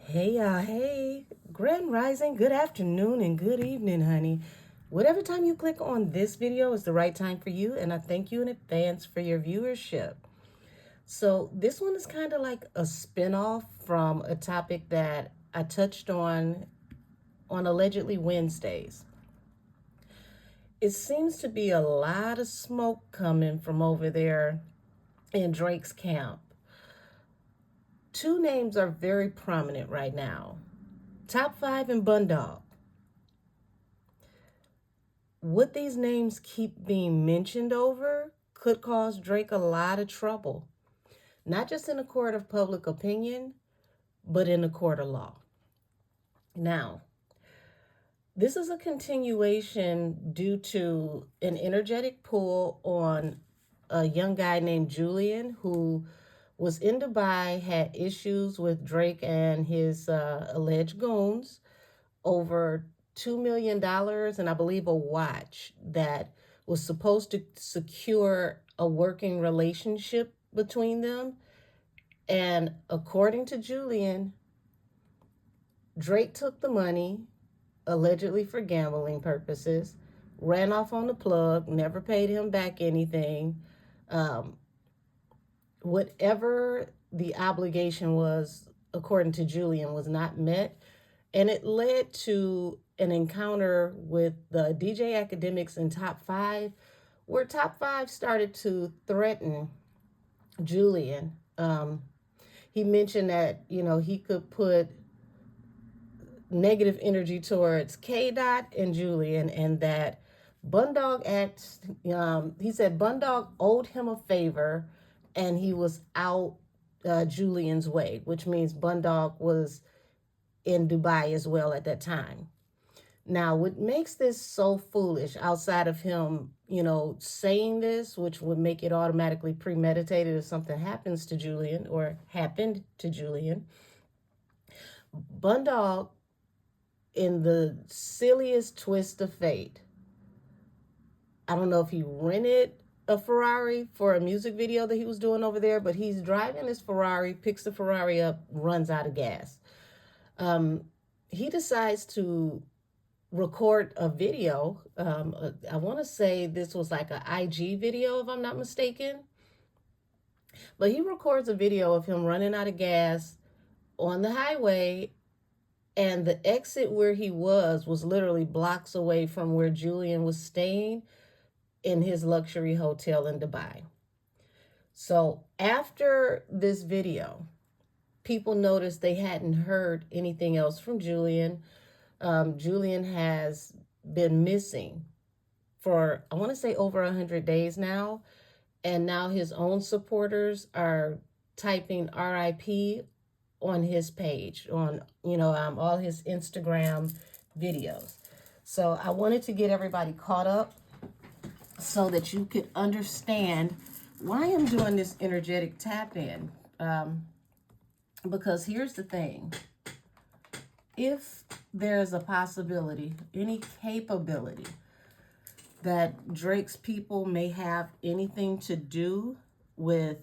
Hey, y'all. Hey, grand rising, good afternoon, and good evening, honey. Whatever time you click on this video is the right time for you, and I thank you in advance for your viewership. So, this one is kind of like a spinoff from a topic that I touched on allegedly Wednesdays. It seems to be a lot of smoke coming from over there in Drake's camp. Two names are very prominent right now: Top 5 and Bundog. What these names keep being mentioned over could cause Drake a lot of trouble, not just in a court of public opinion, but in a court of law. Now, this is a continuation due to an energetic pull on a young guy named Julian who was in Dubai, had issues with Drake and his alleged goons over $2 million and I believe a watch that was supposed to secure a working relationship between them. And according to Julian, Drake took the money, allegedly for gambling purposes, ran off on the plug, never paid him back anything. Um, Whatever the obligation was, according to Julian, was not met. And it led to an encounter with the DJ academics in Top 5, where Top 5 started to threaten Julian. He mentioned that, he could put negative energy towards K Dot and Julian, and that he said Bundog owed him a favor and he was out Julian's way, which means Bundog was in Dubai as well at that time. Now, what makes this so foolish, outside of him, saying this, which would make it automatically premeditated if something happens to Julian or happened to Julian, Bundog, in the silliest twist of fate, I don't know if he rented a Ferrari for a music video that he was doing over there, but he's driving his Ferrari, picks the Ferrari up, runs out of gas. He decides to record a video. I want to say this was like an IG video, if I'm not mistaken. But he records a video of him running out of gas on the highway, and the exit where he was literally blocks away from where Julian was staying in his luxury hotel in Dubai. So after this video, people noticed they hadn't heard anything else from Julian. Julian has been missing for, I want to say, over 100 days now. And now his own supporters are typing RIP on his page, on, all his Instagram videos. So I wanted to get everybody caught up so that you could understand why I'm doing this energetic tap in. Because here's the thing. If there's a possibility, any capability that Drake's people may have anything to do with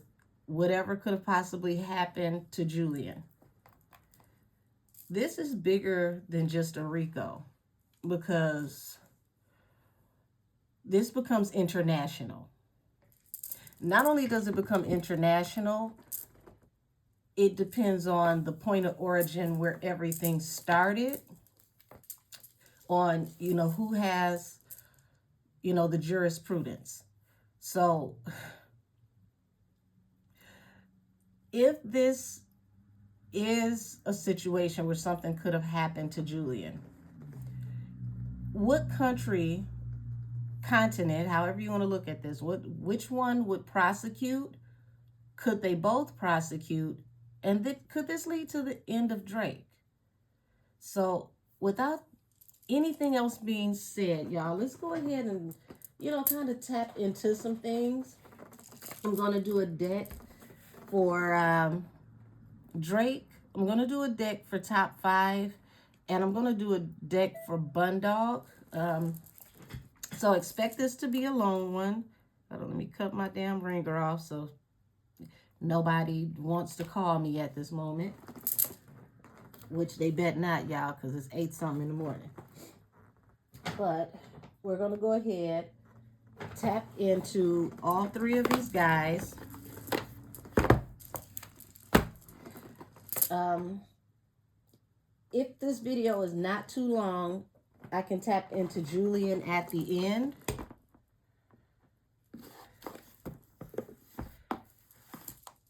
whatever could have possibly happened to Julian, this is bigger than just a RICO, because this becomes international. Not only does it become international, it depends on the point of origin where everything started, on, who has, the jurisprudence. So if this is a situation where something could have happened to Julian, what country, continent, however you want to look at this, which one would prosecute? Could they both prosecute? And could this lead to the end of Drake? So without anything else being said, y'all, let's go ahead and, kind of tap into some things. I'm going to do a deck for Drake. I'm going to do a deck for Top 5. And I'm going to do a deck for Bundog. So expect this to be a long one. Let me cut my damn ringer off so nobody wants to call me at this moment. which they bet not, y'all, because it's 8 something in the morning. But we're going to go ahead, tap into all 3 of these guys. If this video is not too long, I can tap into Julian at the end.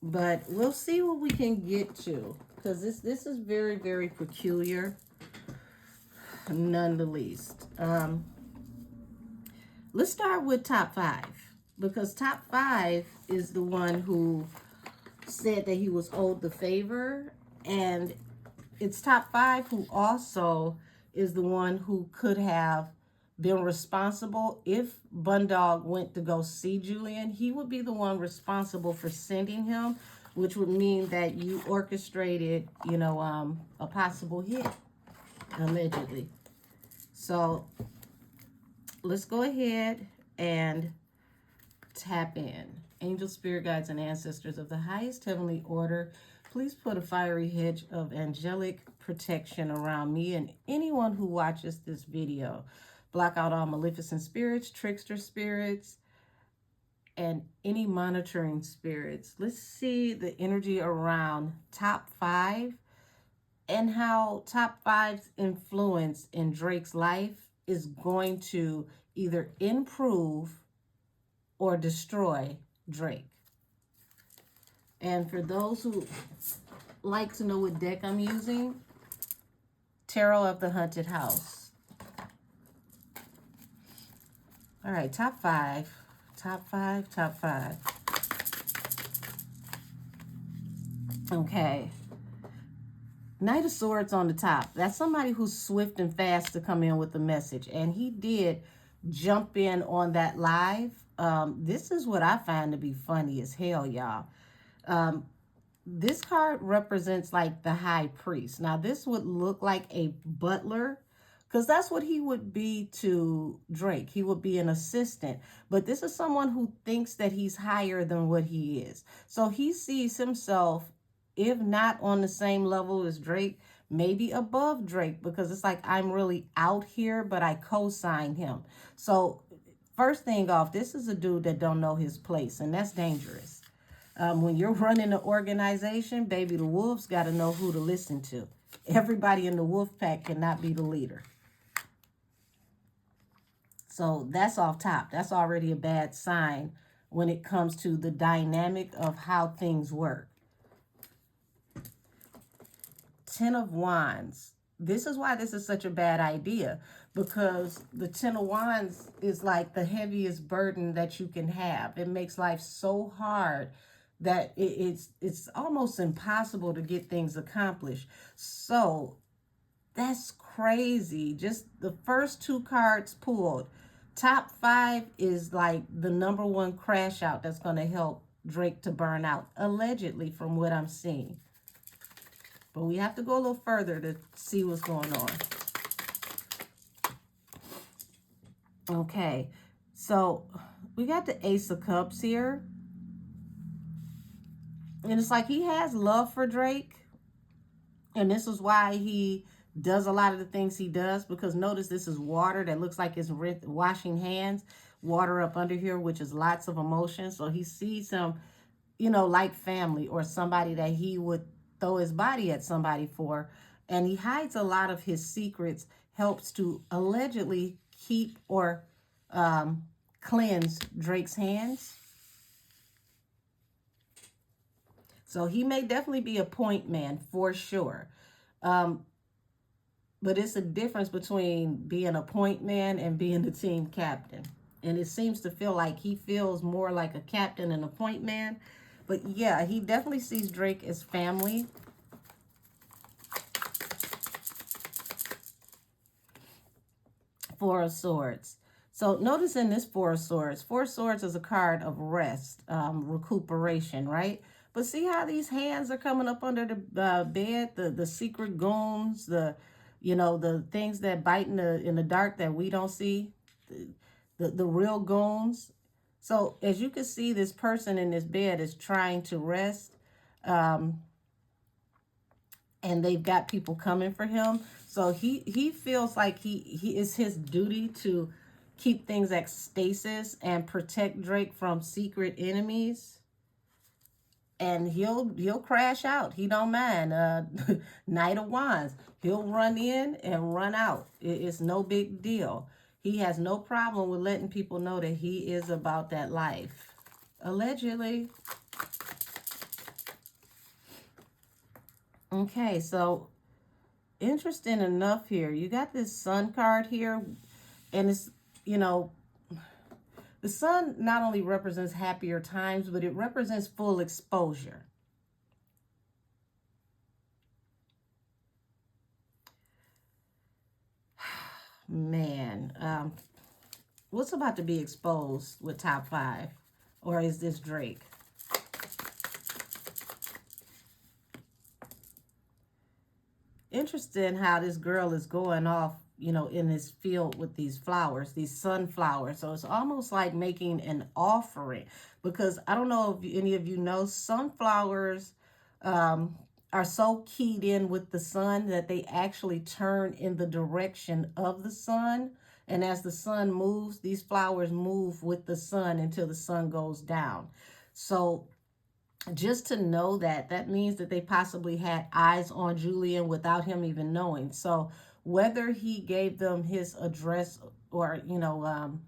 But we'll see what we can get to, because this is very, very peculiar, none the least. Let's start with top 5, because top 5 is the one who said that he was owed the favor, and it's top 5 who also is the one who could have been responsible. If Bundog went to go see Julian, he would be the one responsible for sending him, which would mean that you orchestrated, you know, a possible hit, allegedly. So let's go ahead and tap in. Angel, spirit guides, and ancestors of the highest heavenly order, please put a fiery hedge of angelic protection around me and anyone who watches this video. Block out all maleficent spirits, trickster spirits, and any monitoring spirits. Let's see the energy around top 5 and how top 5's influence in Drake's life is going to either improve or destroy Drake. And for those who like to know what deck I'm using, Tarot of the Haunted House. All right, top 5. Top 5, top 5. Okay. Knight of Swords on the top. That's somebody who's swift and fast to come in with the message. And he did jump in on that live. This is what I find to be funny as hell, y'all. This card represents like the high priest. Now, this would look like a butler, because that's what he would be to Drake. He would be an assistant. But this is someone who thinks that he's higher than what he is. So he sees himself, if not on the same level as Drake, maybe above Drake, because it's like, I'm really out here, but I co-sign him. So first thing off, this is a dude that don't know his place, and that's dangerous. When you're running an organization, baby, the wolves got to know who to listen to. Everybody in the wolf pack cannot be the leader. So that's off top. That's already a bad sign when it comes to the dynamic of how things work. 10 of Wands. This is why this is such a bad idea, because the 10 of Wands is like the heaviest burden that you can have. It makes life so hard that it's almost impossible to get things accomplished. So that's crazy. Just the first 2 cards pulled. Top 5 is like the #1 crash out that's going to help Drake to burn out, allegedly, from what I'm seeing. But we have to go a little further to see what's going on. Okay, so we got the Ace of Cups here. And it's like he has love for Drake. And this is why he does a lot of the things he does. Because notice this is water that looks like it's washing hands. Water up under here, which is lots of emotion. So he sees him, you know, like family or somebody that he would throw his body at somebody for. And he hides a lot of his secrets, helps to allegedly keep or cleanse Drake's hands. So he may definitely be a point man for sure. But it's a difference between being a point man and being the team captain. And it seems to feel like he feels more like a captain than a point man. But yeah, he definitely sees Drake as family. Four of Swords. So notice in this Four of Swords is a card of rest, recuperation, right? But see how these hands are coming up under the bed, the secret goons, the things that bite in the dark that we don't see, the real goons. So as you can see, this person in this bed is trying to rest. and they've got people coming for him. So he feels like he is his duty to keep things at stasis and protect Drake from secret enemies. And he'll crash out. He don't mind. Knight of Wands. He'll run in and run out. It's no big deal. He has no problem with letting people know that he is about that life. Allegedly. Okay, so interesting enough here. You got this Sun card here, and it's, you know, the Sun not only represents happier times, but it represents full exposure. Man, what's about to be exposed with top 5? Or is this Drake? Interesting how this girl is going off, you know, in this field with these flowers, these sunflowers. So it's almost like making an offering, because I don't know if any of you know, sunflowers are so keyed in with the sun that they actually turn in the direction of the sun. And as the sun moves, these flowers move with the sun until the sun goes down. So just to know that, that means that they possibly had eyes on Julian without him even knowing. So whether he gave them his address or, you know,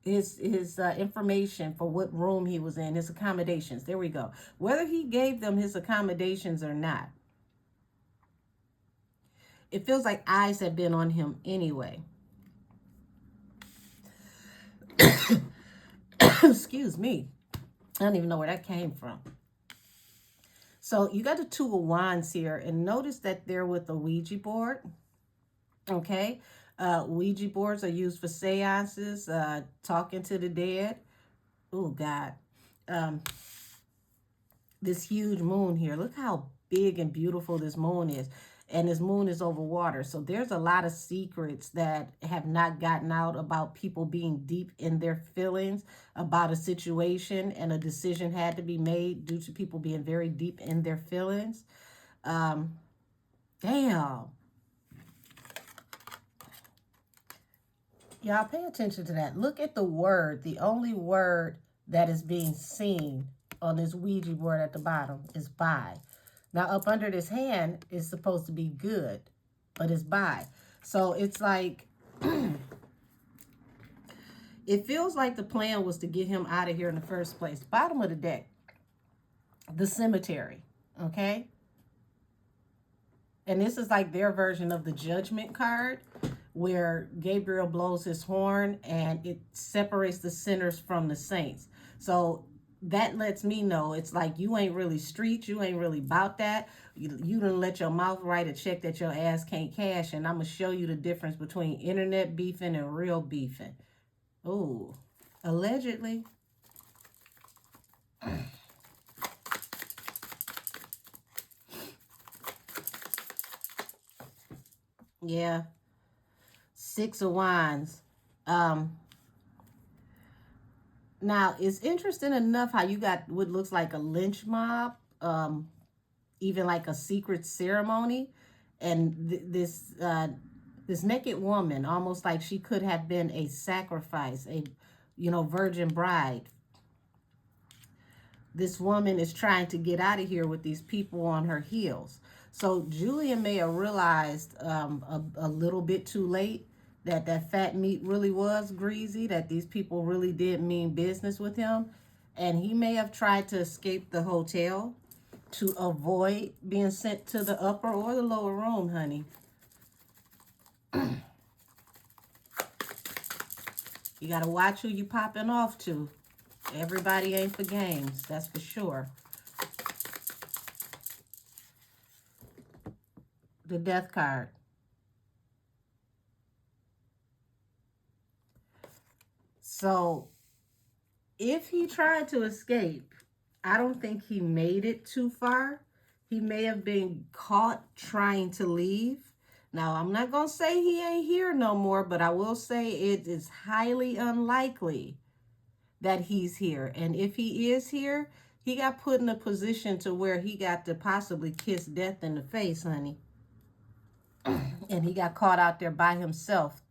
his information for what room he was in, his accommodations, there we go. Whether he gave them his accommodations or not, it feels like eyes have been on him anyway. Excuse me. I don't even know where that came from. So you got the Two of Wands here, and notice that they're with a Ouija board. Okay. Ouija boards are used for seances, talking to the dead. Oh, God. This huge moon here. Look how big and beautiful this moon is. And this moon is over water. So there's a lot of secrets that have not gotten out about people being deep in their feelings about a situation, and a decision had to be made due to people being very deep in their feelings. Damn. Y'all pay attention to that. Look at the word. The only word that is being seen on this Ouija board at the bottom is bye. Now, up under this hand is supposed to be good, but it's bye. So it's like, it feels like the plan was to get him out of here in the first place. Bottom of the deck, the cemetery, okay? And this is like their version of the Judgment card, where Gabriel blows his horn and it separates the sinners from the saints. So that lets me know it's like you ain't really street, you ain't really about that. You done let your mouth write a check that your ass can't cash, and I'm going to show you the difference between internet beefing and real beefing. Oh, allegedly. Yeah. Six of Wands. Now, it's interesting enough how you got what looks like a lynch mob, even like a secret ceremony, and this naked woman, almost like she could have been a sacrifice, a, you know, virgin bride. This woman is trying to get out of here with these people on her heels. So Julian may have realized a little bit too late that fat meat really was greasy, that these people really did mean business with him. And he may have tried to escape the hotel to avoid being sent to the upper or the lower room, honey. You got to watch who you popping off to. Everybody ain't for games, that's for sure. The Death card. So if he tried to escape, I don't think he made it too far. He may have been caught trying to leave. Now, I'm not going to say he ain't here no more, but I will say it is highly unlikely that he's here. And if he is here, He got put in a position to where he got to possibly kiss death in the face, honey. And he got caught out there by himself,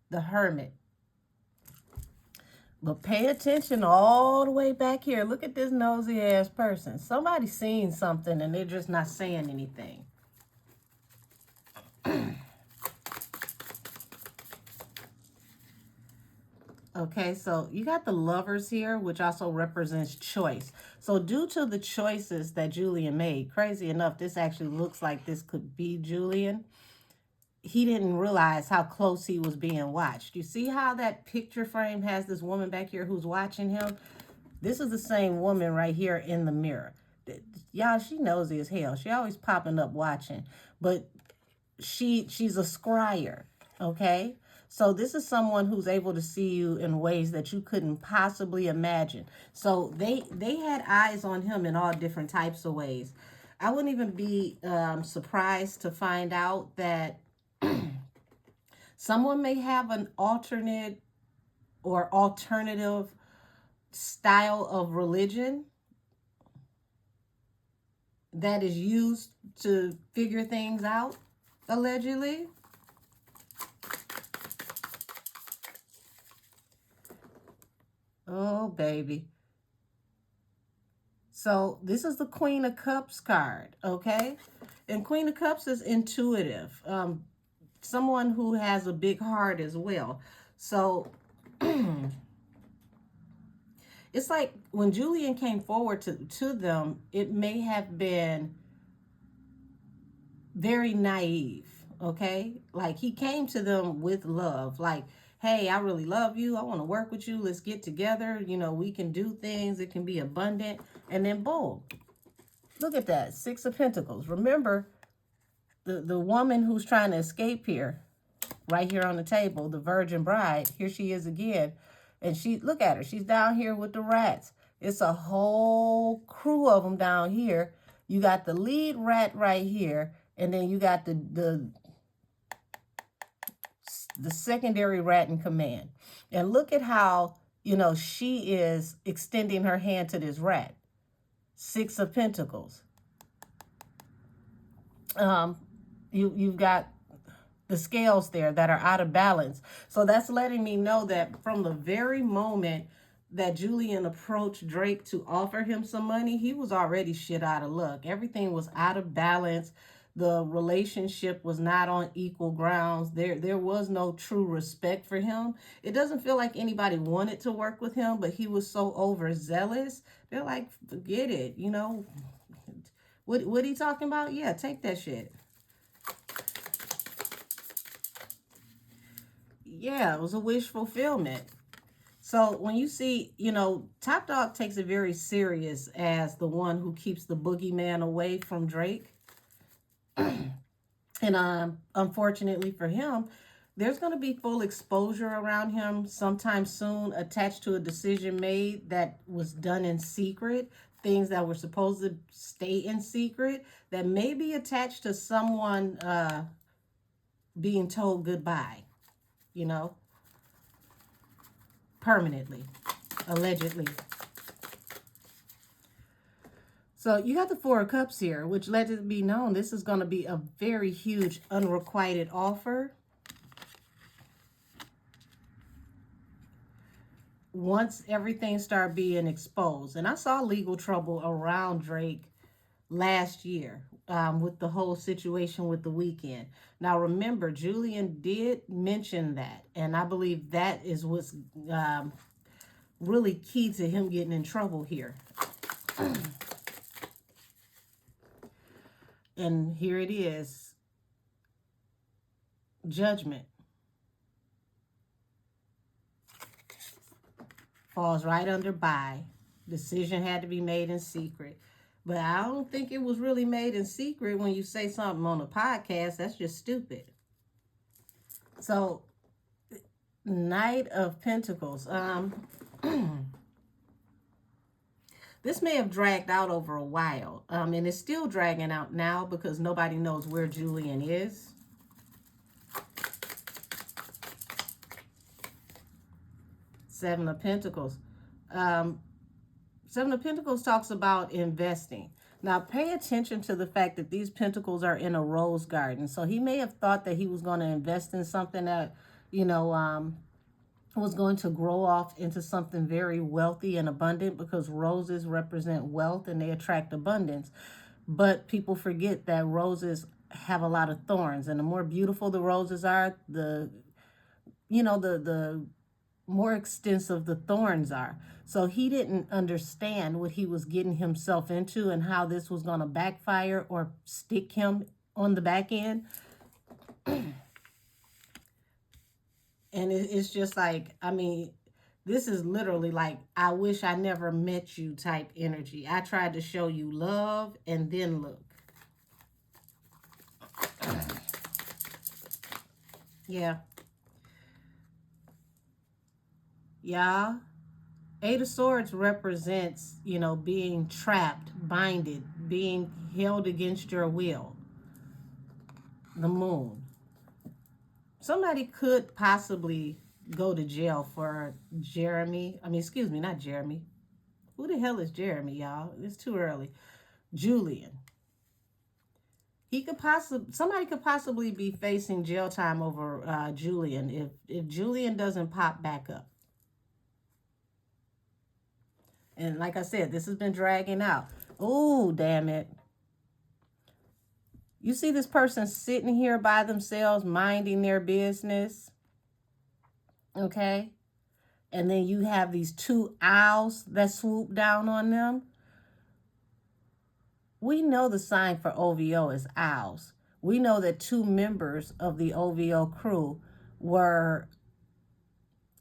the hermit. But pay attention all the way back here. Look at this nosy ass person. Somebody's seen something and they're just not saying anything. Okay, so you got the Lovers here, which also represents choice. So due to the choices that Julian made, crazy enough, this actually looks like this could be Julian. He didn't realize how close he was being watched. You see how that picture frame has this woman back here who's watching him? This is the same woman right here in the mirror. Y'all, she nosy as hell. She always popping up watching. But she's a scryer, okay? So this is someone who's able to see you in ways that you couldn't possibly imagine. So they had eyes on him in all different types of ways. I wouldn't even be surprised to find out that someone may have an alternate or alternative style of religion that is used to figure things out, allegedly. Oh, baby. So this is the Queen of Cups card, okay? And Queen of Cups is intuitive. Someone who has a big heart as well. So it's like when Julian came forward to them, it may have been very naive, okay? Like he came to them with love, like, hey, I really love you. I want to work with you. Let's get together. You know, we can do things. It can be abundant. And then boom, look at that, 6 of Pentacles. Remember, the woman who's trying to escape here, right here on the table, the virgin bride, here she is again. And look at her. She's down here with the rats. It's a whole crew of them down here. You got the lead rat right here. And then you got the secondary rat in command. And look at how, you know, she is extending her hand to this rat. 6 of Pentacles. You've got the scales there that are out of balance. So that's letting me know that from the very moment that Julian approached Drake to offer him some money, he was already shit out of luck. Everything was out of balance. The relationship was not on equal grounds. There was no true respect for him. It doesn't feel like anybody wanted to work with him, but he was so overzealous. They're like, forget it, you know. What he talking about? Yeah, take that shit. Yeah, it was a wish fulfillment. So when you see, you know, Top Dog takes it very serious as the one who keeps the boogeyman away from Drake. And unfortunately for him, there's going to be full exposure around him sometime soon, attached to a decision made that was done in secret, things that were supposed to stay in secret, that may be attached to someone being told goodbye, you know, permanently, allegedly. So you got the 4 of Cups here, which let it be known this is going to be a very huge unrequited offer. Once everything started being exposed. And I saw legal trouble around Drake last year with the whole situation with The Weeknd. Now remember, Julian did mention that. And I believe that is what's really key to him getting in trouble here. And here it is. Judgment. Falls right under by. Decision had to be made in secret. But I don't think it was really made in secret when you say something on a podcast. That's just stupid. So, Knight of Pentacles. This may have dragged out over a while. And it's still dragging out now because nobody knows where Julian is. Seven of Pentacles. Seven of Pentacles talks about investing. Now, pay attention to the fact that these pentacles are in a rose garden. So he may have thought that he was going to invest in something that, you know, was going to grow off into something very wealthy and abundant, because roses represent wealth and they attract abundance. But people forget that roses have a lot of thorns, and the more beautiful the roses are, the more extensive the thorns are. So he didn't understand what he was getting himself into and how this was going to backfire or stick him on the back end. And it's just like, I mean, this is literally like, I wish I never met you type energy. I tried to show you love and then look. Yeah. Yeah. Eight of Swords represents, you know, being trapped, binded, being held against your will. The Moon. Somebody could possibly go to jail for Jeremy. I mean, excuse me, not Jeremy. Who the hell is Jeremy, y'all? It's too early. Julian. Somebody could possibly be facing jail time over Julian if Julian doesn't pop back up. And like I said, this has been dragging out. Oh, damn it. You see this person sitting here by themselves, minding their business. Okay? And then you have these two owls that swoop down on them. We know the sign for OVO is owls. We know that two members of the OVO crew were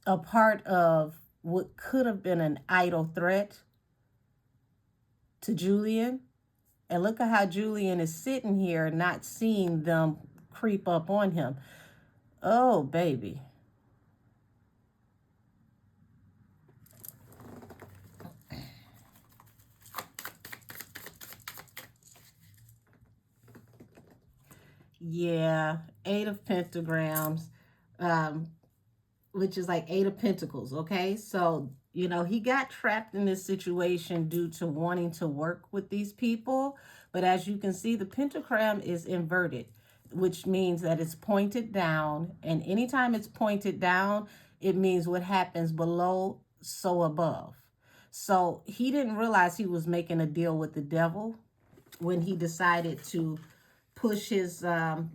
a part of what could have been an idle threat to Julian. And look at how Julian is sitting here not seeing them creep up on him. Oh, baby. Yeah, Eight of Pentagrams, which is like Eight of Pentacles, okay? So, you know, he got trapped in this situation due to wanting to work with these people. But as you can see, the pentagram is inverted, which means that it's pointed down. And anytime it's pointed down, it means what happens below, so above. So he didn't realize he was making a deal with the devil when he decided to push his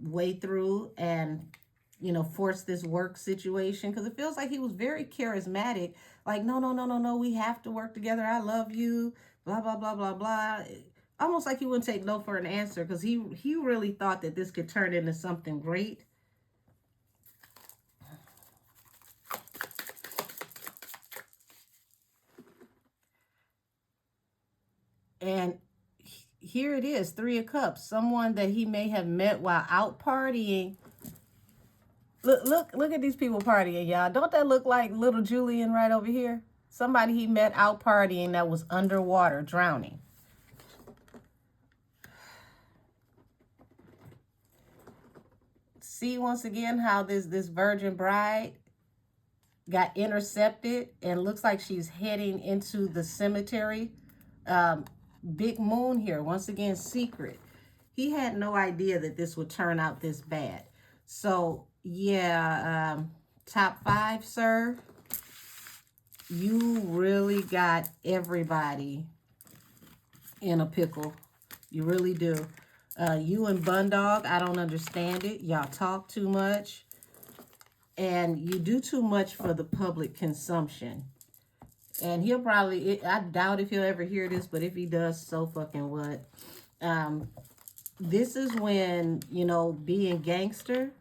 way through and, you know, force this work situation, because it feels like he was very charismatic. Like, no, we have to work together. I love you, blah, blah, blah, blah, blah. Almost like he wouldn't take no for an answer, because he really thought that this could turn into something great. And here it is, Three of Cups. Someone that he may have met while out partying. Look at these people partying, y'all. Don't that look like little Julian right over here? Somebody he met out partying that was underwater, drowning. See once again how this virgin bride got intercepted and looks like she's heading into the cemetery. Big moon here. Once again, secret. He had no idea that this would turn out this bad. So, yeah, top 5, sir. You really got everybody in a pickle. You really do. You and Bundog, I don't understand it. Y'all talk too much. And you do too much for the public consumption. And he'll probably, I doubt if he'll ever hear this, but if he does, so fucking what. This is when, you know, being gangster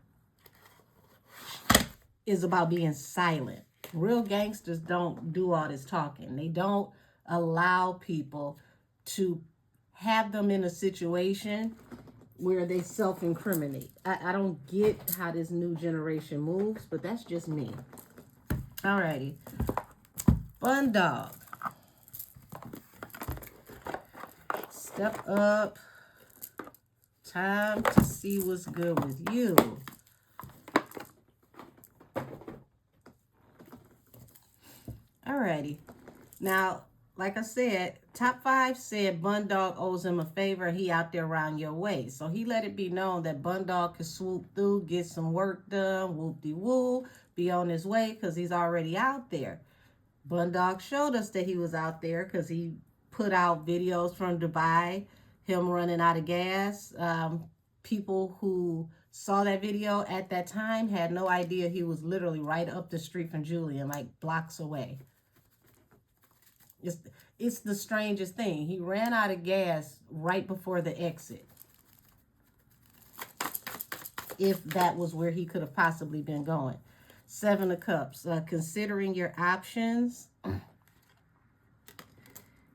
is about being silent. Real gangsters don't do all this talking. They don't allow people to have them in a situation where they self-incriminate. I don't get how this new generation moves, but that's just me. Alrighty. Bundog. Step up. Time to see what's good with you. Alrighty. Now, like I said, Top 5 said Bundog owes him a favor. He out there around your way. So he let it be known that Bundog could swoop through, get some work done, whoop-de-woo, be on his way because he's already out there. Bundog showed us that he was out there because he put out videos from Dubai, him running out of gas. People who saw that video at that time had no idea he was literally right up the street from Julian, like blocks away. It's the strangest thing. He ran out of gas right before the exit. If that was where he could have possibly been going. 7 of Cups. Considering your options.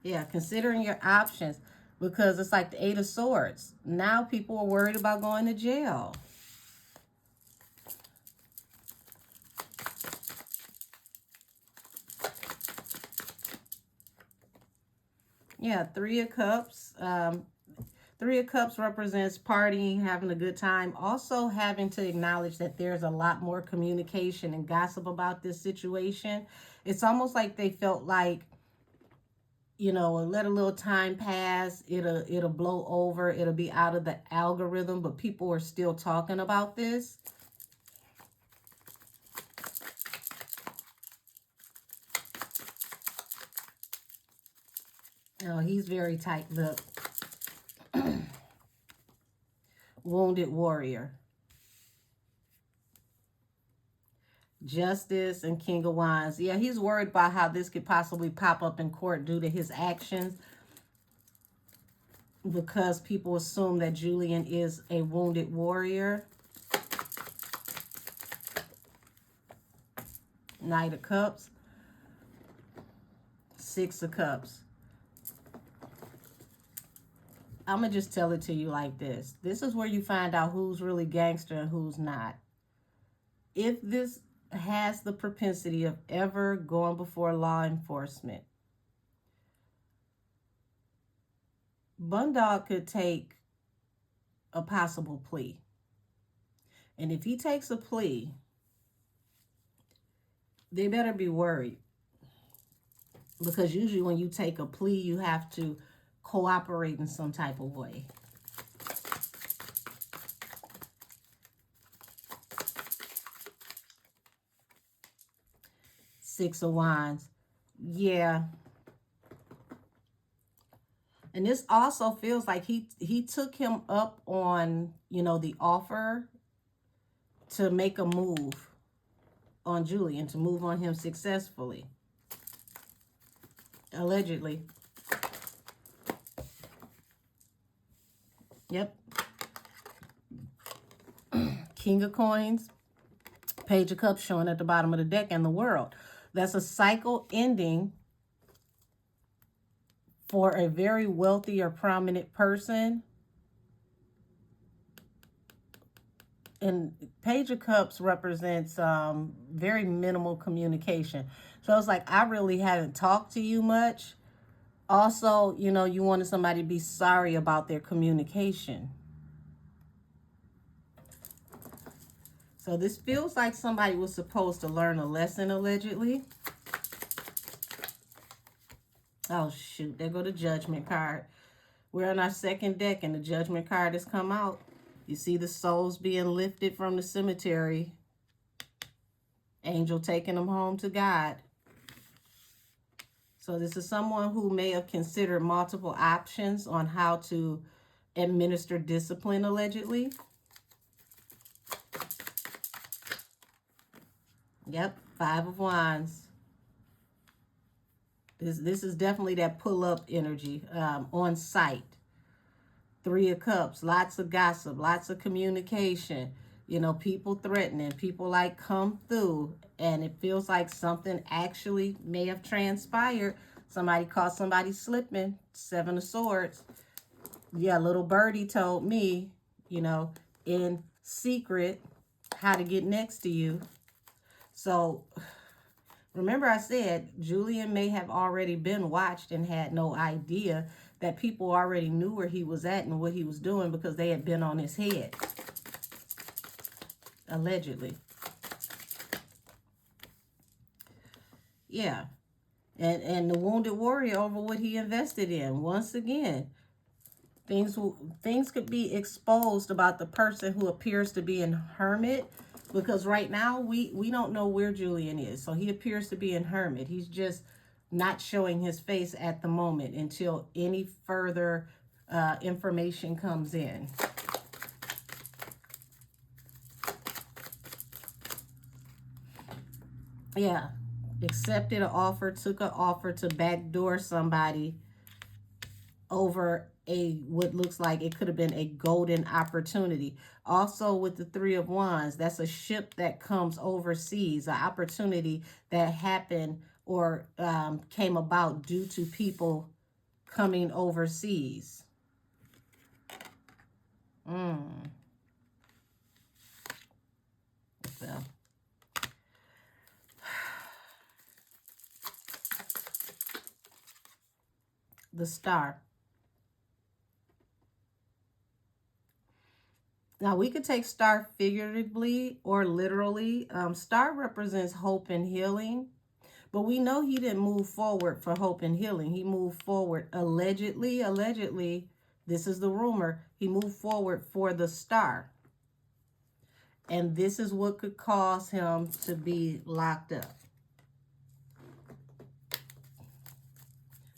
Yeah, considering your options. Because it's like the 8 of Swords. Now people are worried about going to jail. Yeah, 3 of Cups. 3 of Cups represents partying, having a good time. Also having to acknowledge that there's a lot more communication and gossip about this situation. It's almost like they felt like, you know, let a little time pass. It'll blow over. It'll be out of the algorithm. But people are still talking about this. Oh, he's very tight-lipped. Wounded warrior. Justice and King of Wands. Yeah, he's worried about how this could possibly pop up in court due to his actions. Because people assume that Julian is a wounded warrior. Knight of Cups. 6 of Cups. I'm going to just tell it to you like this. This is where you find out who's really gangster and who's not. If this has the propensity of ever going before law enforcement, Bundog could take a possible plea. And if he takes a plea, they better be worried. Because usually when you take a plea, you have to cooperate in some type of way. Six of Wands. Yeah. And this also feels like he took him up on, you know, the offer to make a move on Julian, to move on him successfully. Allegedly. Yep. King of Coins. Page of Cups showing at the bottom of the deck, and the World. That's a cycle ending for a very wealthy or prominent person. And Page of Cups represents very minimal communication. So it's like, I really haven't talked to you much. Also, you know, you wanted somebody to be sorry about their communication. So this feels like somebody was supposed to learn a lesson, allegedly. Oh, shoot. There go the Judgment card. We're on our second deck, and the Judgment card has come out. You see the souls being lifted from the cemetery. Angel taking them home to God. So this is someone who may have considered multiple options on how to administer discipline, allegedly. Yep, 5 of Wands. This is definitely that pull-up energy, on site. 3 of Cups, lots of gossip, lots of communication. You know, people threatening, people like come through, and it feels like something actually may have transpired. Somebody caught somebody slipping. 7 of Swords. Yeah, little birdie told me, you know, in secret how to get next to you. So remember I said Julian may have already been watched and had no idea that people already knew where he was at and what he was doing because they had been on his head. Allegedly. Yeah. and the wounded warrior over what he invested in. Once again, things could be exposed about the person who appears to be in hermit, because right now we don't know where Julian is. So he appears to be in hermit. He's just not showing his face at the moment until any further information comes in. Yeah, accepted an offer, took an offer to backdoor somebody over what looks like it could have been a golden opportunity. Also with the Three of Wands, that's a ship that comes overseas, an opportunity that happened or came about due to people coming overseas. So. The Star. Now, we could take star figuratively or literally. Star represents hope and healing. But we know he didn't move forward for hope and healing. He moved forward allegedly, this is the rumor, he moved forward for the star. And this is what could cause him to be locked up.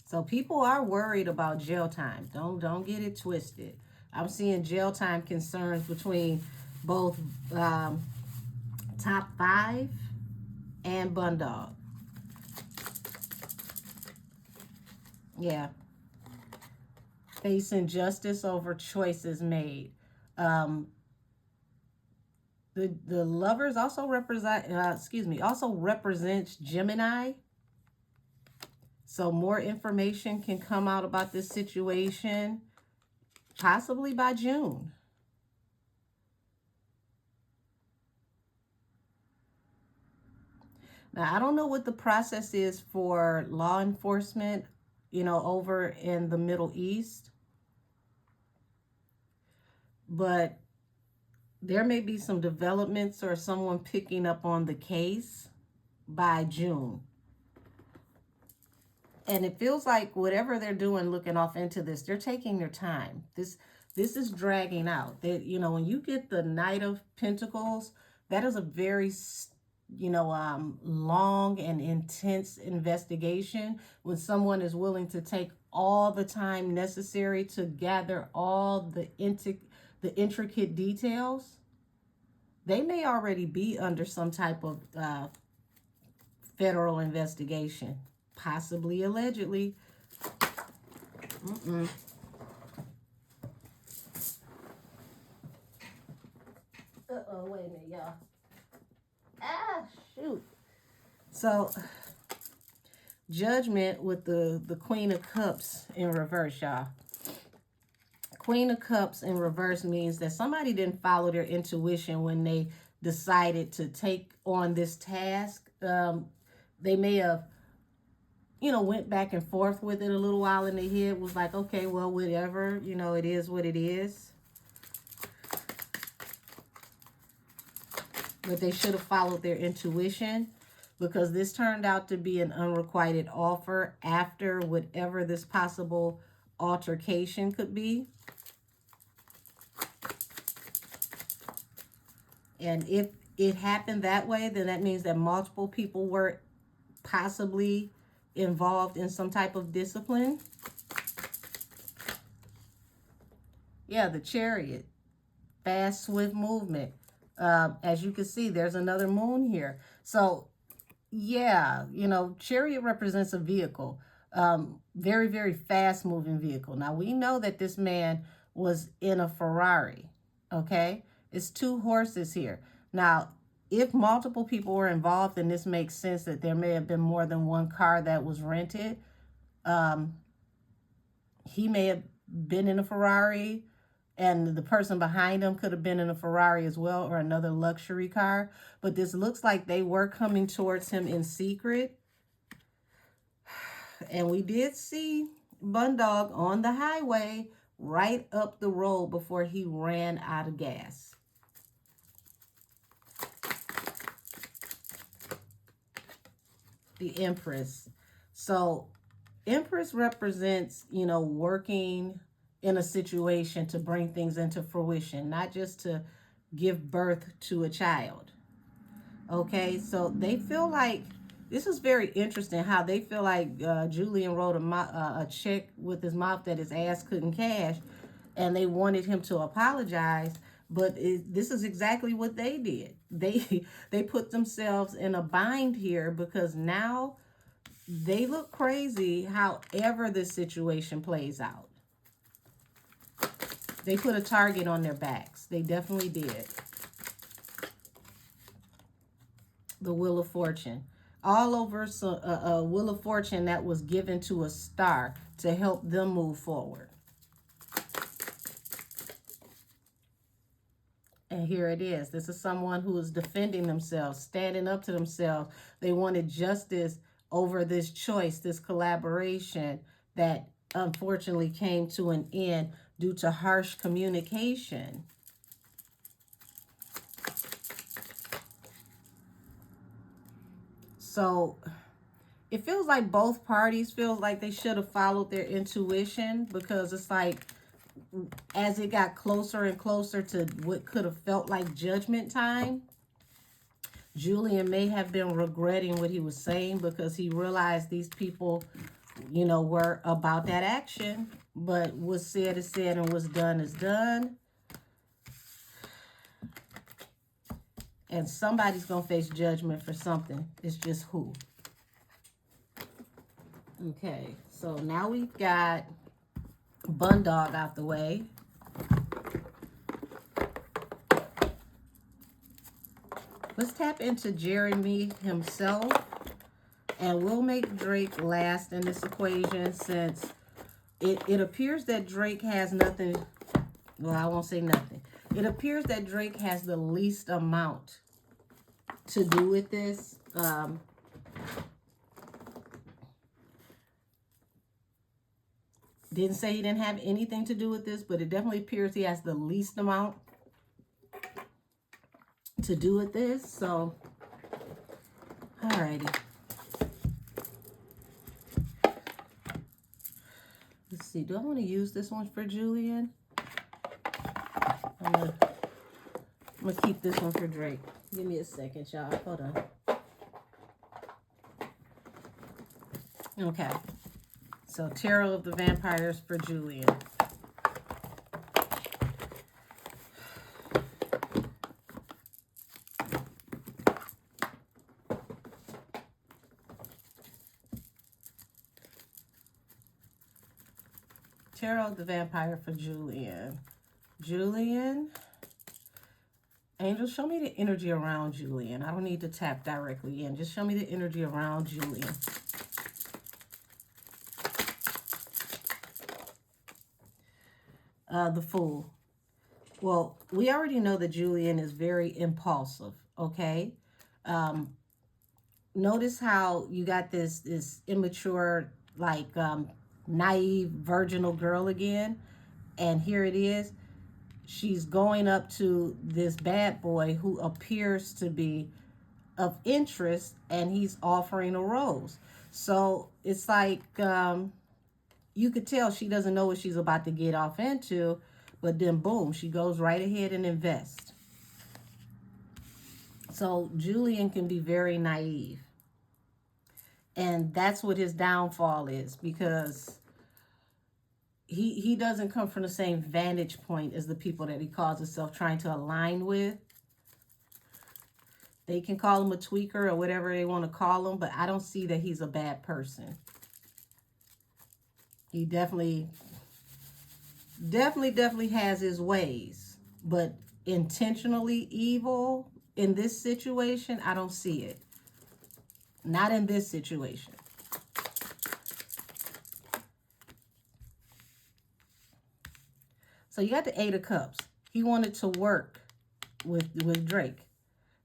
So people are worried about jail time. Don't get it twisted. I'm seeing jail time concerns between both TOP5 and Bundog. Yeah. Facing justice over choices made. The Lovers also represents Gemini. So more information can come out about this situation possibly by June. Now, I don't know what the process is for law enforcement, over in the Middle East. But there may be some developments or someone picking up on the case by June. And it feels like whatever they're doing, looking off into this, they're taking their time. This is dragging out. When you get the Knight of Pentacles, that is a very, long and intense investigation. When someone is willing to take all the time necessary to gather all the intricate details, they may already be under some type of federal investigation. Possibly, allegedly. Uh-oh, wait a minute, y'all. Shoot. So, Judgment with the Queen of Cups in reverse, y'all. Queen of Cups in reverse means that somebody didn't follow their intuition when they decided to take on this task. They may have went back and forth with it a little while in their head, was like, okay, well, whatever, it is what it is. But they should have followed their intuition, because this turned out to be an unrequited offer after whatever this possible altercation could be. And if it happened that way, then that means that multiple people were possibly involved in some type of discipline. Yeah, the Chariot. Fast, swift movement. As you can see, there's another moon here. So, yeah, Chariot represents a vehicle. Very, very fast moving vehicle. Now, we know that this man was in a Ferrari, okay? It's 2 horses here. Now, if multiple people were involved, then this makes sense that there may have been more than one car that was rented. He may have been in a Ferrari, and the person behind him could have been in a Ferrari as well, or another luxury car. But this looks like they were coming towards him in secret. And we did see Bundog on the highway right up the road before he ran out of gas. The Empress. So Empress represents, you know, working in a situation to bring things into fruition, not just to give birth to a child. Okay, so they feel like this is very interesting how they feel like Julian wrote a check with his mouth that his ass couldn't cash, and they wanted him to apologize. But this is exactly what they did. They put themselves in a bind here because now they look crazy however this situation plays out. They put a target on their backs. They definitely did. The Wheel of Fortune. All over a Wheel of Fortune that was given to a star to help them move forward. And here it is. This is someone who is defending themselves, standing up to themselves. They wanted justice over this choice, this collaboration that unfortunately came to an end due to harsh communication. So it feels like both parties feel like they should have followed their intuition, because it's like as it got closer and closer to what could have felt like judgment time, Julian may have been regretting what he was saying because he realized these people, you know, were about that action. But what's said is said and what's done is done. And somebody's going to face judgment for something. It's just who. Okay, so now we've got Bundog out the way. Let's tap into Jeremy himself. And we'll make Drake last in this equation, since it appears that Drake has nothing. Well, I won't say nothing. It appears that Drake has the least amount to do with this. Didn't say he didn't have anything to do with this, but it definitely appears he has the least amount to do with this. So, alrighty. Let's see. Do I want to use this one for Julian? I'm gonna keep this one for Drake. Give me a second, y'all. Hold on. Okay. So, Tarot of the Vampires for Julian. Tarot of the Vampire for Julian. Julian. Angels, show me the energy around Julian. I don't need to tap directly in. Just show me the energy around Julian. The Fool. Well, we already know that Julian is very impulsive, okay? Notice how you got this immature, like, naive, virginal girl again. And here it is. She's going up to this bad boy who appears to be of interest, and he's offering a rose. So it's like, you could tell she doesn't know what she's about to get off into, but then boom, she goes right ahead and invests. So Julian can be very naive. And that's what his downfall is, because he doesn't come from the same vantage point as the people that he calls himself trying to align with. They can call him a tweaker or whatever they want to call him, but I don't see that he's a bad person. He definitely has his ways, but intentionally evil in this situation, I don't see it. Not in this situation. So you got the Eight of Cups. He wanted to work with Drake.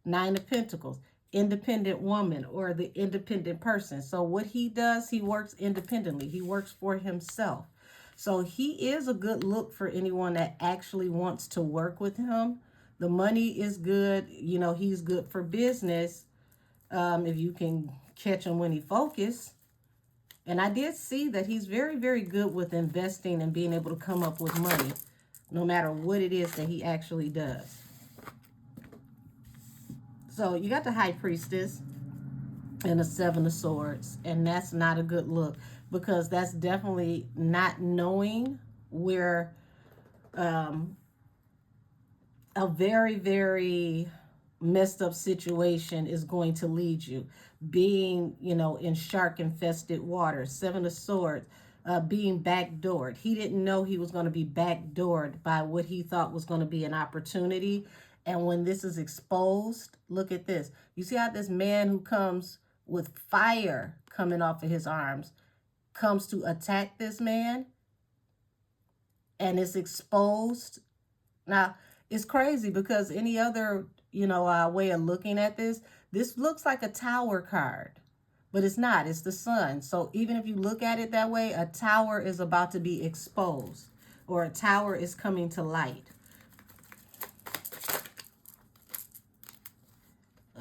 Nine of Pentacles. Independent woman, or the independent person. So what he does, he works independently. He works for himself. So he is a good look for anyone that actually wants to work with him. The money is good. You know, he's good for business. If you can catch him when he focuses. And I did see that he's very, very good with investing and being able to come up with money, no matter what it is that he actually does. So you got the High Priestess and the Seven of Swords, and that's not a good look, because that's definitely not knowing where a very, very messed up situation is going to lead you. Being, in shark infested waters. Seven of Swords, being backdoored. He didn't know he was going to be backdoored by what he thought was going to be an opportunity. And when this is exposed, look at this. You see how this man who comes with fire coming off of his arms comes to attack this man, and it's exposed. Now, it's crazy because any other, way of looking at this looks like a tower card, but it's not. It's the sun. So even if you look at it that way, a tower is about to be exposed, or a tower is coming to light.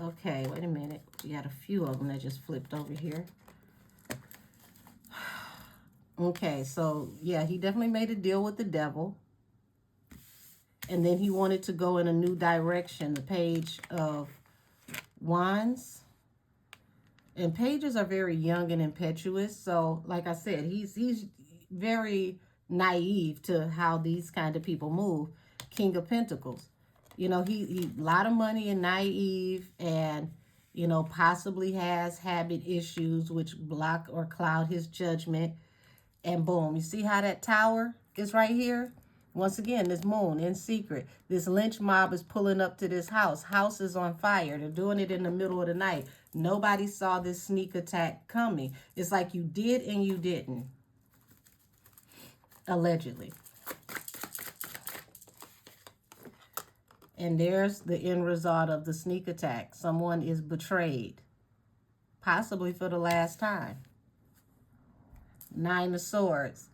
Okay, wait a minute. We got a few of them that just flipped over here. Okay, so yeah, he definitely made a deal with the devil. And then he wanted to go in a new direction. The Page of Wands. And pages are very young and impetuous. So, like I said, he's very naive to how these kind of people move. King of Pentacles. He a lot of money and naive, and, possibly has habit issues which block or cloud his judgment. And boom, you see how that tower is right here? Once again, this moon in secret. This lynch mob is pulling up to this house. House is on fire. They're doing it in the middle of the night. Nobody saw this sneak attack coming. It's like you did and you didn't. Allegedly. And there's the end result of the sneak attack. Someone is betrayed. Possibly for the last time. Nine of Swords.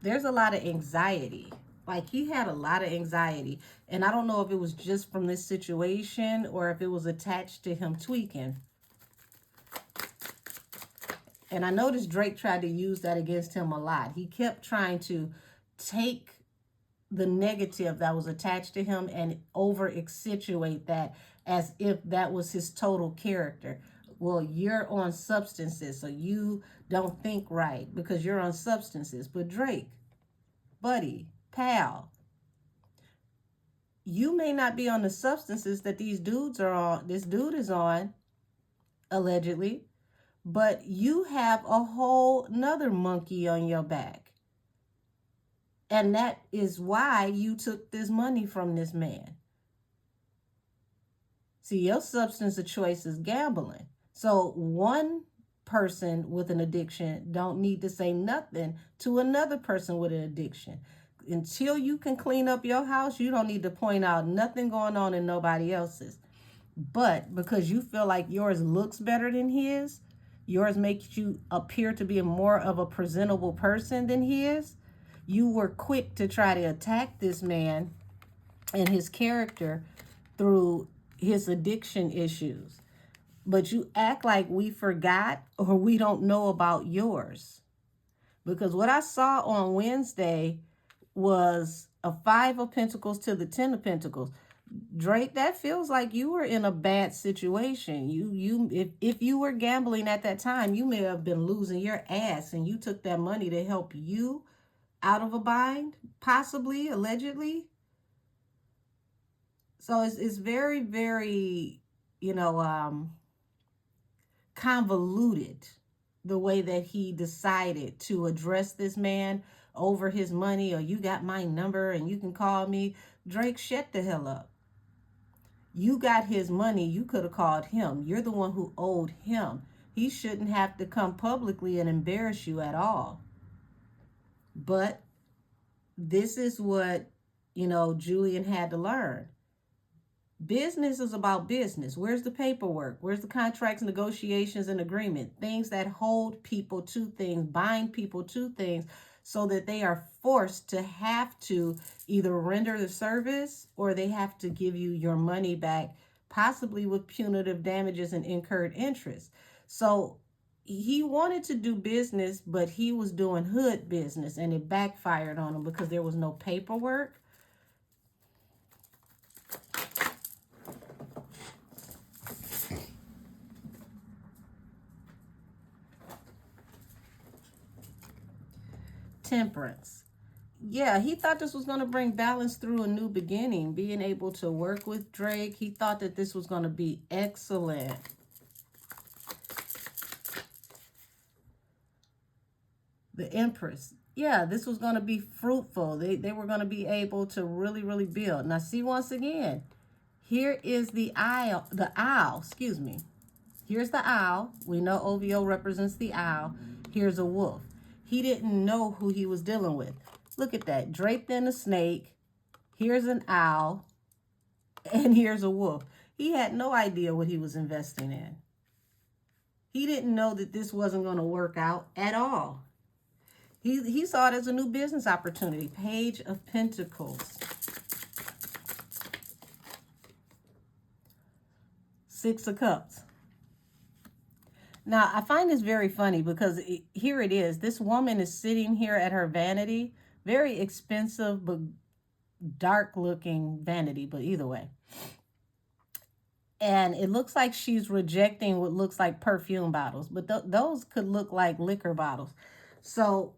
There's a lot of anxiety. Like, he had a lot of anxiety. And I don't know if it was just from this situation or if it was attached to him tweaking. And I noticed Drake tried to use that against him a lot. He kept trying to take the negative that was attached to him and over-accentuate that as if that was his total character. Well, you're on substances, so you don't think right because you're on substances. But Drake, buddy, pal, you may not be on the substances that these dudes are on. This dude is on, allegedly, but you have a whole nother monkey on your back. And that is why you took this money from this man. See, your substance of choice is gambling. So one person with an addiction don't need to say nothing to another person with an addiction. Until you can clean up your house, you don't need to point out nothing going on in nobody else's. But because you feel like yours looks better than his, yours makes you appear to be more of a presentable person than his, you were quick to try to attack this man and his character through his addiction issues. But you act like we forgot or we don't know about yours. Because what I saw on Wednesday was a 5 of Pentacles to the 10 of Pentacles. Drake, that feels like you were in a bad situation. If you were gambling at that time, you may have been losing your ass, and you took that money to help you out of a bind, possibly, allegedly. So it's very, very, convoluted the way that he decided to address this man over his money. Or, you got my number and you can call me. Drake, shut the hell up. You got his money. You could have called him. You're the one who owed him. He shouldn't have to come publicly and embarrass you at all. But this is what, Julian had to learn. Business is about business. Where's the paperwork? Where's the contracts, negotiations, and agreement? Things that hold people to things, bind people to things, so that they are forced to have to either render the service or they have to give you your money back, possibly with punitive damages and incurred interest. So he wanted to do business, but he was doing hood business, and it backfired on him because there was no paperwork. Temperance. Yeah, he thought this was going to bring balance through a new beginning, being able to work with Drake. He thought that this was going to be excellent. The Empress. Yeah, this was going to be fruitful. They were going to be able to really, really build. Now, see, once again, here is the owl, excuse me. Here's the owl. We know OVO represents the owl. Here's a wolf. He didn't know who he was dealing with. Look at that, draped in a snake. Here's an owl, and here's a wolf. He had no idea what he was investing in. He didn't know that this wasn't going to work out at all. He saw it as a new business opportunity. Page of Pentacles. Six of Cups. Now, I find this very funny because here it is. This woman is sitting here at her vanity. Very expensive, but dark-looking vanity, but either way. And it looks like she's rejecting what looks like perfume bottles, but those could look like liquor bottles. So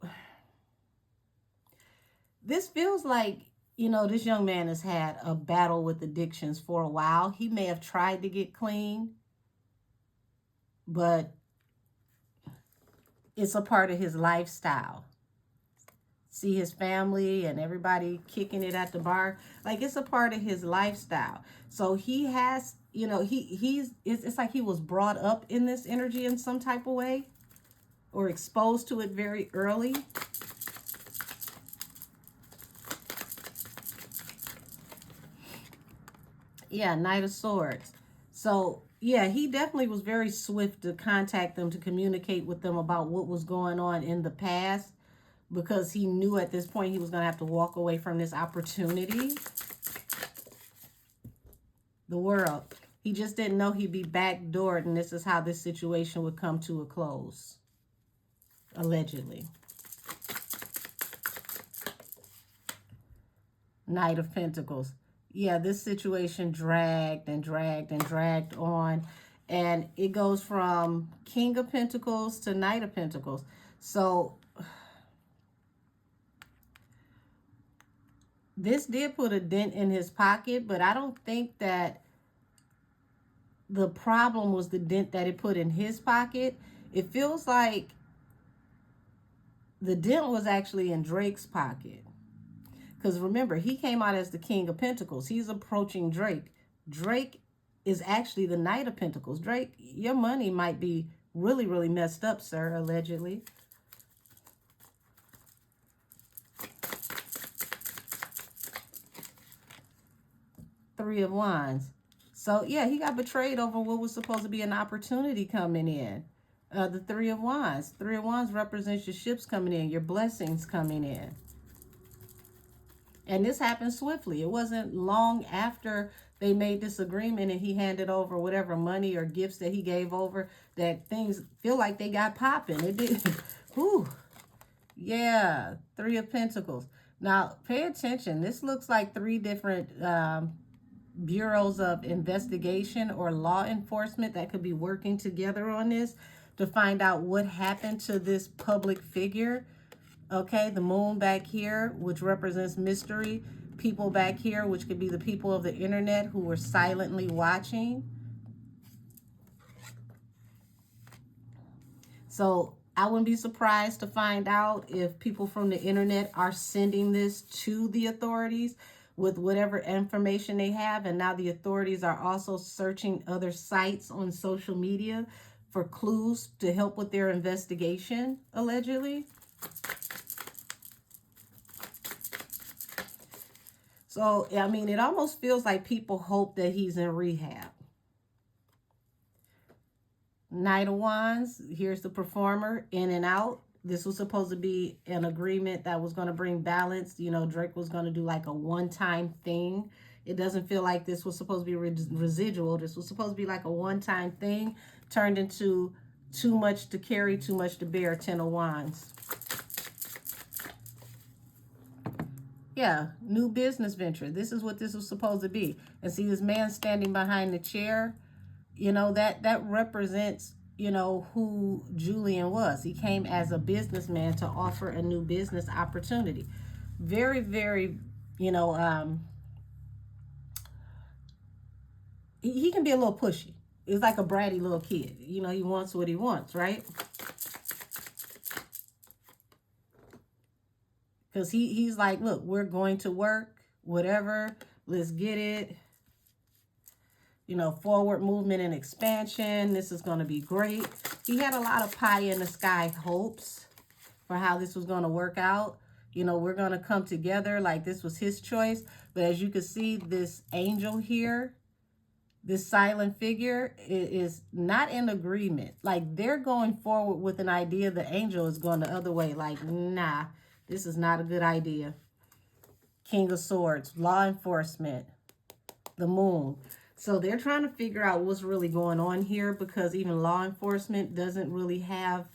this feels like, you know, this young man has had a battle with addictions for a while. He may have tried to get clean, but it's a part of his lifestyle. See his family and everybody kicking it at the bar. Like, it's a part of his lifestyle. So he has, you know, it's like he was brought up in this energy in some type of way or exposed to it very early. Yeah, Knight of Swords. So, yeah, he definitely was very swift to contact them, to communicate with them about what was going on in the past, because he knew at this point he was going to have to walk away from this opportunity. The World. He just didn't know he'd be backdoored, and this is how this situation would come to a close. Allegedly. Knight of Pentacles. Yeah, this situation dragged and dragged and dragged on. And it goes from King of Pentacles to Knight of Pentacles. So this did put a dent in his pocket, but I don't think that the problem was the dent that it put in his pocket. It feels like the dent was actually in Drake's pocket. Because remember, he came out as the King of Pentacles. He's approaching Drake. Drake is actually the Knight of Pentacles. Drake, your money might be really, really messed up, sir, allegedly. Three of Wands. So, yeah, he got betrayed over what was supposed to be an opportunity coming in. The Three of Wands. Three of Wands represents your ships coming in, your blessings coming in. And this happened swiftly. It wasn't long after they made this agreement and he handed over whatever money or gifts that he gave over that things feel like they got popping. It did. Whew. Yeah. Three of Pentacles. Now, pay attention. This looks like three different bureaus of investigation or law enforcement that could be working together on this to find out what happened to this public figure. Okay, the moon back here, which represents mystery. People back here, which could be the people of the internet who were silently watching. So I wouldn't be surprised to find out if people from the internet are sending this to the authorities with whatever information they have. And now the authorities are also searching other sites on social media for clues to help with their investigation, allegedly. So, I mean, it almost feels like people hope that he's in rehab. Knight of Wands, here's the performer, in and out. This was supposed to be an agreement that was going to bring balance. You know, Drake was going to do like a one-time thing. It doesn't feel like this was supposed to be residual. This was supposed to be like a one-time thing turned into Too much to carry, too much to bear, 10 of Wands. Yeah, new business venture. This is what this was supposed to be. And see this man standing behind the chair, you know, that represents, you know, who Julian was. He came as a businessman to offer a new business opportunity. Very, very, you know, he can be a little pushy. It's like a bratty little kid. You know, he wants what he wants, right? Because he's like, look, we're going to work, whatever, let's get it. You know, forward movement and expansion. This is going to be great. He had a lot of pie in the sky hopes for how this was going to work out. You know, we're going to come together like this was his choice. But as you can see, this angel here, this silent figure is not in agreement. Like they're going forward with an idea. The angel is going the other way. Like, nah, this is not a good idea. King of Swords, law enforcement, the moon. So they're trying to figure out what's really going on here because even law enforcement doesn't really have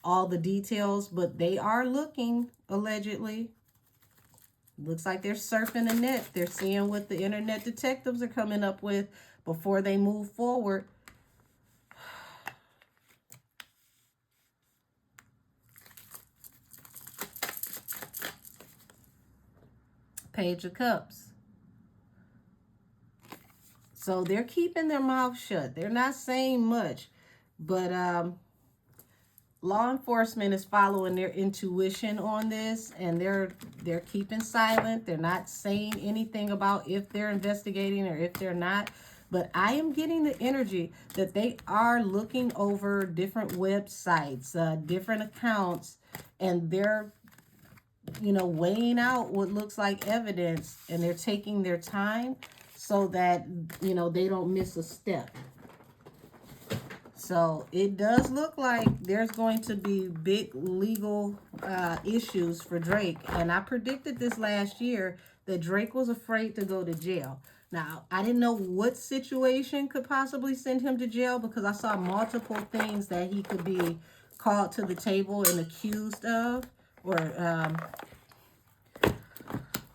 all the details, but they are looking, allegedly. Looks like they're surfing the net. They're seeing what the internet detectives are coming up with before they move forward. Page of Cups. So they're keeping their mouth shut. They're not saying much, but law enforcement is following their intuition on this, and they're keeping silent. They're not saying anything about if they're investigating or if they're not. But I am getting the energy that they are looking over different websites, different accounts, and they're, you know, weighing out what looks like evidence, and they're taking their time so that, you know, they don't miss a step. So it does look like there's going to be big legal issues for Drake. And I predicted this last year that Drake was afraid to go to jail. Now, I didn't know what situation could possibly send him to jail because I saw multiple things that he could be called to the table and accused of or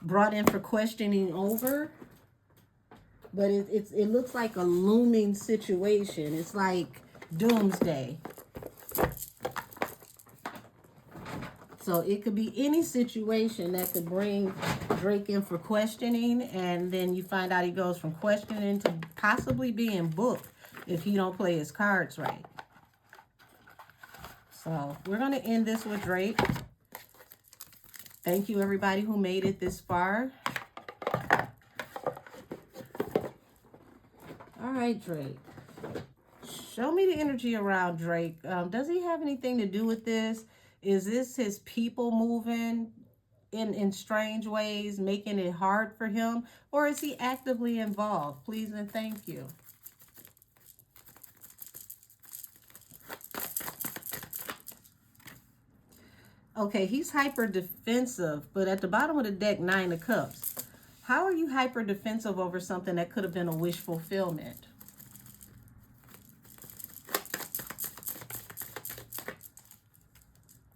brought in for questioning over. But it looks like a looming situation. It's like doomsday. So it could be any situation that could bring Drake in for questioning, and then you find out he goes from questioning to possibly being booked if he don't play his cards right. So we're going to end this with Drake. Thank you, everybody who made it this far. All right, Drake. Show me the energy around Drake. Does he have anything to do with this? Is this his people moving in strange ways, making it hard for him? Or is he actively involved? Please and thank you. Okay, he's hyper defensive, but at the bottom of the deck, 9 of Cups. How are you hyper defensive over something that could have been a wish fulfillment?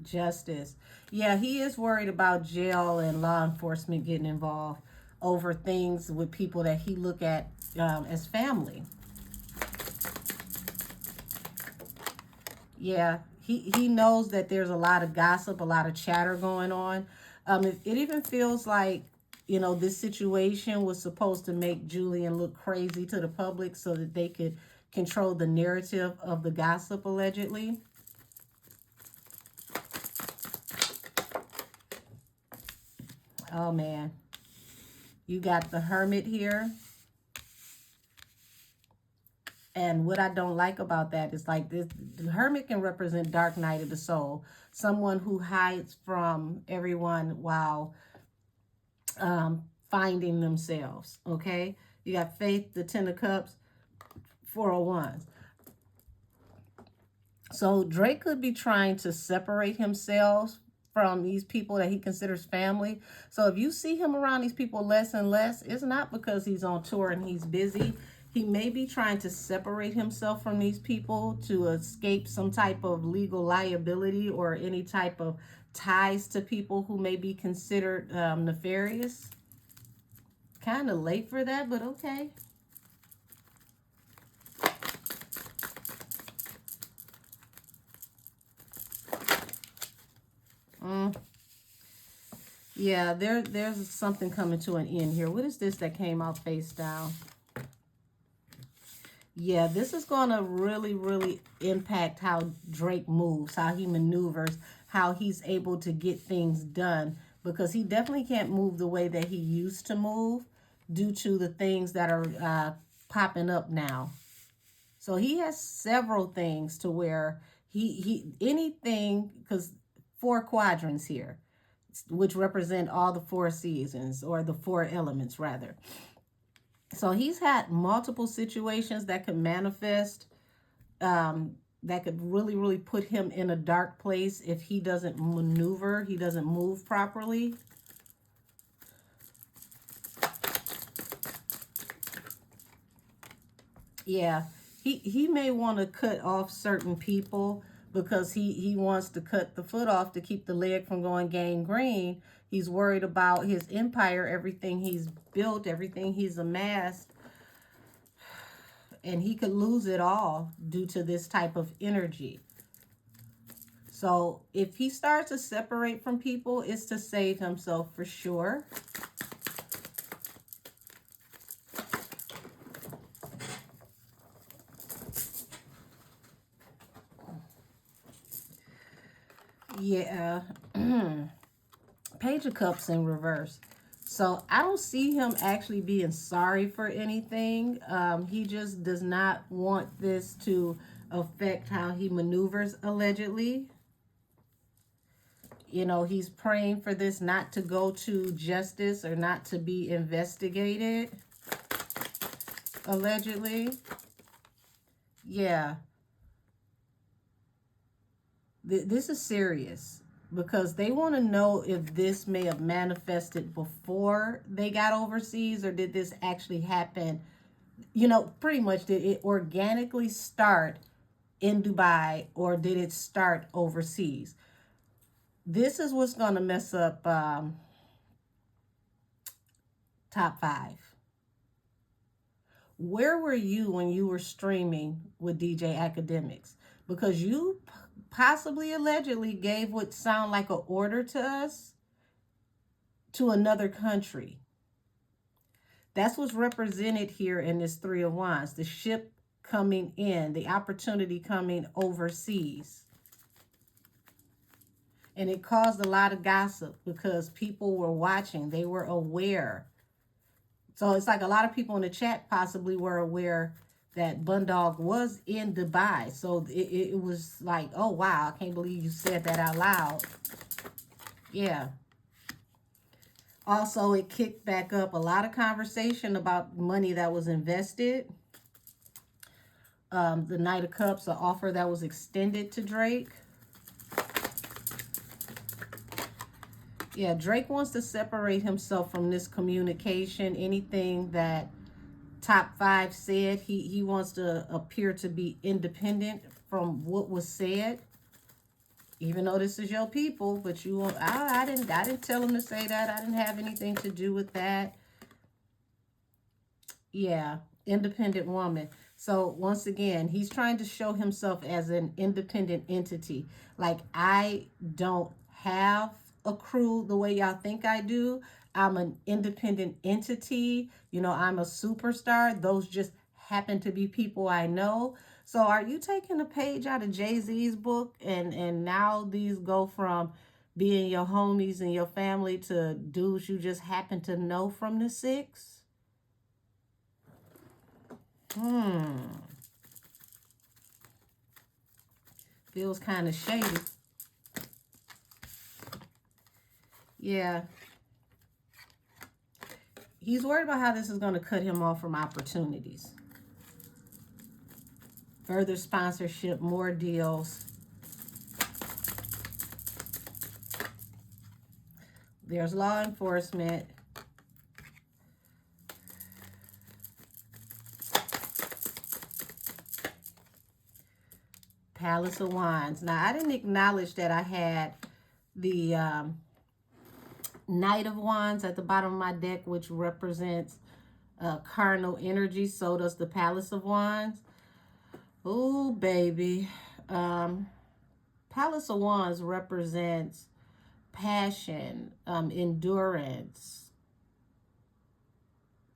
Justice. Yeah, he is worried about jail and law enforcement getting involved over things with people that he look at as family. Yeah, he knows that there's a lot of gossip, a lot of chatter going on. It even feels like, you know, this situation was supposed to make Julian look crazy to the public so that they could control the narrative of the gossip, allegedly. Oh, man. You got the Hermit here. And what I don't like about that is like this, the Hermit can represent dark night of the soul. Someone who hides from everyone while finding themselves, okay? You got Faith, the 10 of Cups, 4 of Wands. So Drake could be trying to separate himself from these people that he considers family. So if you see him around these people less and less, it's not because he's on tour and he's busy. He may be trying to separate himself from these people to escape some type of legal liability or any type of ties to people who may be considered nefarious. Kind of late for that, but okay. Yeah, there's something coming to an end here. What is this that came out face down? Yeah, this is going to really, really impact how Drake moves, how he maneuvers, how he's able to get things done, because he definitely can't move the way that he used to move due to the things that are popping up now. So he has several things to where anything, because 4 quadrants here, which represent all the 4 seasons, or the 4 elements rather. So he's had multiple situations that could manifest, that could really, really put him in a dark place if he doesn't maneuver, he doesn't move properly. Yeah, he may want to cut off certain people because he wants to cut the foot off to keep the leg from going gangrene. He's worried about his empire, everything he's built, everything he's amassed. And he could lose it all due to this type of energy. So if he starts to separate from people, it's to save himself for sure. Yeah. Page of Cups in reverse. So I don't see him actually being sorry for anything. He just does not want this to affect how he maneuvers, allegedly. You know, he's praying for this not to go to justice or not to be investigated, allegedly. Yeah. This is serious, because they want to know if this may have manifested before they got overseas, or did this actually happen, you know, pretty much, did it organically start in Dubai, or did it start overseas? This is what's going to mess up top 5. Where were you when you were streaming with DJ Academics? Because you possibly, allegedly, gave what sound like an order to us to another country. That's what's represented here in this 3 of Wands. The ship coming in, the opportunity coming overseas. And it caused a lot of gossip because people were watching. They were aware. So it's like a lot of people in the chat possibly were aware that Bundog was in Dubai. So it was like, oh, wow, I can't believe you said that out loud. Yeah. Also, it kicked back up a lot of conversation about money that was invested. The Knight of Cups, an offer that was extended to Drake. Yeah, Drake wants to separate himself from this communication. Anything that top 5 said, he wants to appear to be independent from what was said. Even though this is your people, but you won't. I didn't tell him to say that. I didn't have anything to do with that. Yeah, independent woman. So once again, he's trying to show himself as an independent entity. Like, I don't have a crew the way y'all think I do. I'm an independent entity. You know, I'm a superstar. Those just happen to be people I know. So are you taking a page out of Jay-Z's book, and now these go from being your homies and your family to dudes you just happen to know from the 6? Feels kind of shady. Yeah. He's worried about how this is going to cut him off from opportunities. Further sponsorship, more deals. There's law enforcement. Palace of Wands. Now, I didn't acknowledge that I had the Knight of Wands at the bottom of my deck, which represents carnal energy. So does the Palace of Wands. Oh, baby. Palace of Wands represents passion, endurance,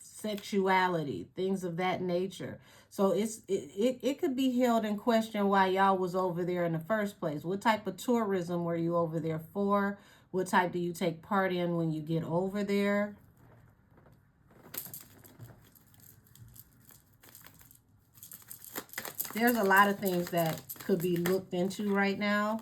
sexuality, things of that nature. So it could be held in question why y'all was over there in the first place. What type of tourism were you over there for? What type do you take part in when you get over there? There's a lot of things that could be looked into right now.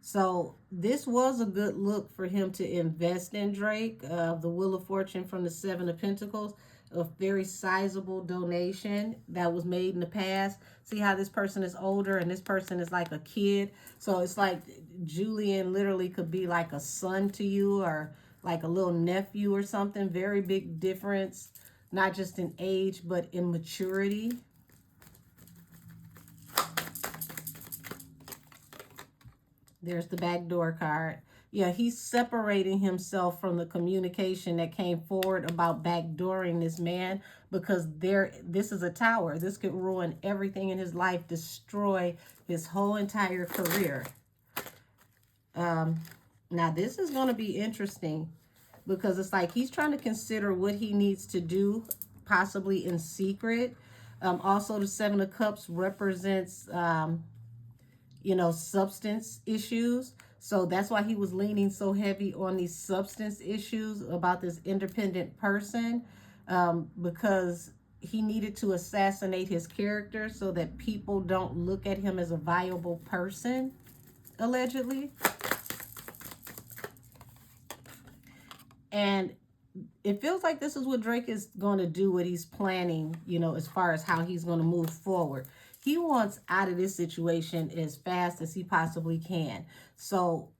So this was a good look for him to invest in Drake. The Wheel of Fortune from the Seven of Pentacles, a very sizable donation that was made in the past. See how this person is older and this person is like a kid. So it's like Julian literally could be like a son to you or like a little nephew or something. Very big difference, not just in age, but in maturity. There's the backdoor card. Yeah, he's separating himself from the communication that came forward about backdooring this man, because this is a tower. This could ruin everything in his life, destroy his whole entire career. Now, this is going to be interesting because it's like he's trying to consider what he needs to do, possibly in secret. Also, the Seven of Cups represents you know, substance issues. So that's why he was leaning so heavy on these substance issues about this independent person, because he needed to assassinate his character so that people don't look at him as a viable person, allegedly. And it feels like this is what Drake is going to do, what he's planning, you know, as far as how he's going to move forward. He wants out of this situation as fast as he possibly can. So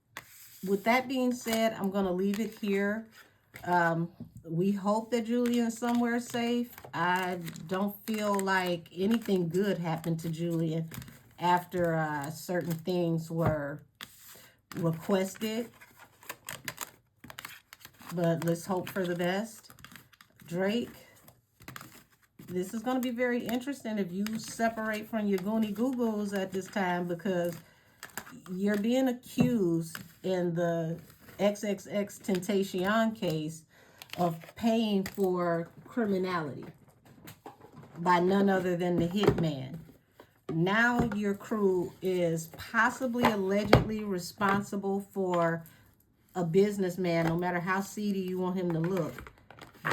with that being said, I'm going to leave it here. We hope that Julian's somewhere safe. I don't feel like anything good happened to Julian after certain things were requested. But let's hope for the best. Drake, this is going to be very interesting if you separate from your goony googles at this time, because you're being accused in the XXX Temptation case of paying for criminality by none other than the hitman. Now your crew is possibly allegedly responsible for a businessman, no matter how seedy you want him to look,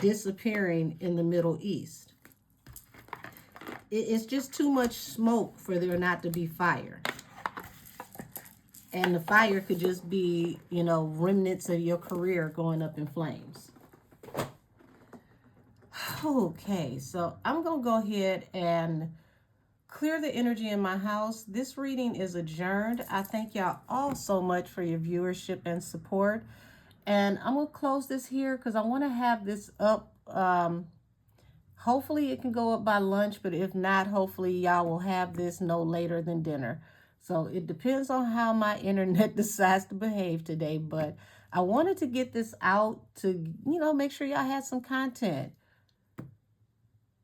disappearing in the Middle East. It's just too much smoke for there not to be fire. And the fire could just be, you know, remnants of your career going up in flames. Okay, so I'm going to go ahead and clear the energy in my house. This reading is adjourned. I thank y'all all so much for your viewership and support. And I'm going to close this here because I want to have this up. Hopefully it can go up by lunch, but if not, hopefully y'all will have this no later than dinner. So it depends on how my internet decides to behave today, but I wanted to get this out to, you know, make sure y'all had some content.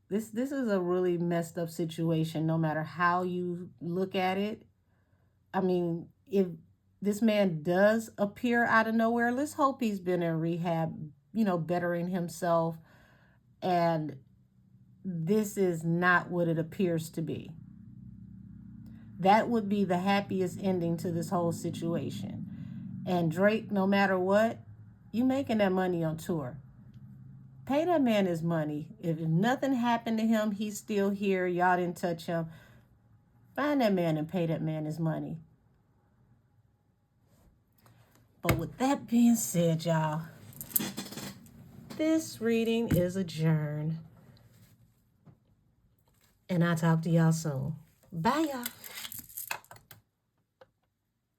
This is a really messed up situation, no matter how you look at it. I mean, if this man does appear out of nowhere, let's hope he's been in rehab, you know, bettering himself. And this is not what it appears to be. That would be the happiest ending to this whole situation. And Drake, no matter what, you making that money on tour. Pay that man his money. If nothing happened to him, he's still here. Y'all didn't touch him. Find that man and pay that man his money. But with that being said, y'all, this reading is adjourned. And I'll talk to y'all soon. Bye, y'all.